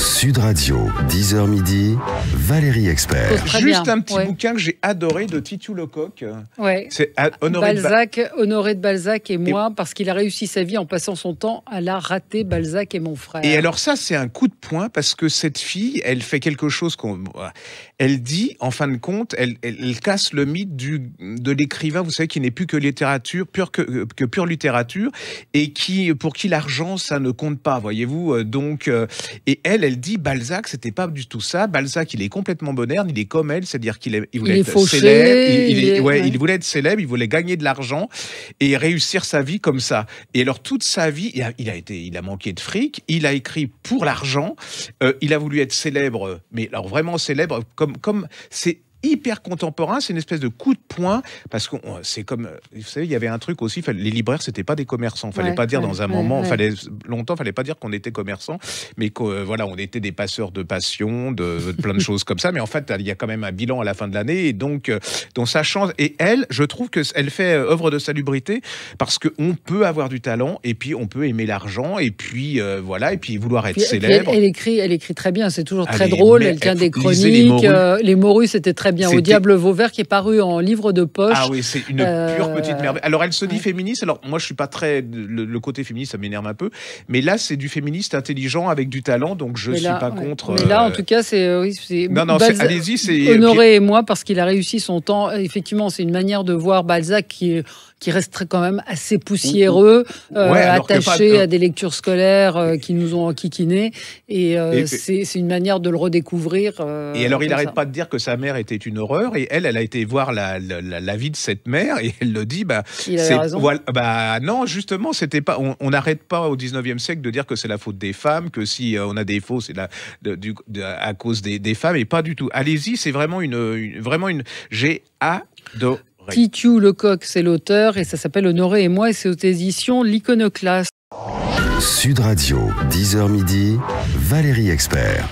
Sud Radio, 10h midi, Valérie Expert. Juste un petit bouquin que j'ai adoré de Titu Lecoq. Ouais. C'est Honoré de Balzac et moi, parce qu'il a réussi sa vie en passant son temps à la rater, Balzac et mon frère. Et alors ça, c'est un coup de poing parce que cette fille, elle fait quelque chose elle dit, en fin de compte, elle casse le mythe de l'écrivain, vous savez, qui n'est plus que littérature, pure littérature, et pour qui l'argent, ça ne compte pas, voyez-vous. Donc, et elle dit, Balzac, c'était pas du tout ça. Balzac, il est complètement moderne, il est comme elle, c'est-à-dire qu'il voulait être fauché, célèbre. Il voulait être célèbre, il voulait gagner de l'argent et réussir sa vie comme ça. Et alors, toute sa vie, il a manqué de fric, il a écrit pour l'argent, il a voulu être célèbre, mais alors vraiment célèbre, comme c'est hyper contemporain, c'est une espèce de coup de poing, parce que c'est comme, vous savez, il y avait un truc aussi, les libraires, c'était pas des commerçants, fallait pas dire dans un moment, fallait pas dire qu'on était commerçants, mais voilà, on était des passeurs de passion, de plein de choses comme ça, mais en fait, il y a quand même un bilan à la fin de l'année, et donc ça change, et elle, je trouve qu'elle fait œuvre de salubrité, parce qu'on peut avoir du talent, et puis on peut aimer l'argent, et puis voilà, et puis vouloir être célèbre. Elle écrit très bien, c'est toujours très drôle, elle tient des chroniques, les Morues, c'était très bien. Au Diable Vauvert, qui est paru en livre de poche. Ah oui, c'est une pure petite merveille. Alors, elle se dit féministe. Alors, moi, je suis pas très... Le côté féministe, ça m'énerve un peu. Mais là, c'est du féministe intelligent avec du talent, donc je suis pas contre... Mais là, en tout cas, c'est... Non, allez-y, c'est... Honoré et moi, parce qu'il a réussi son temps. Effectivement, c'est une manière de voir Balzac qui reste quand même assez poussiéreux, attaché à des lectures scolaires qui nous ont enquiquinés. Et c'est une manière de le redécouvrir. Et alors, il n'arrête pas de dire que sa mère était une horreur. Et elle a été voir la vie de cette mère. Et elle le dit, il avait raison. Non, justement, c'était pas... On n'arrête pas au 19e siècle de dire que c'est la faute des femmes, que si on a des faux, c'est à cause des femmes. Et pas du tout. Allez-y, c'est vraiment une... J'ai adoré. Titu Lecoq, c'est l'auteur, et ça s'appelle Honoré et moi, et c'est aux éditions L'Iconoclaste. Sud Radio, 10h midi, Valérie Expert.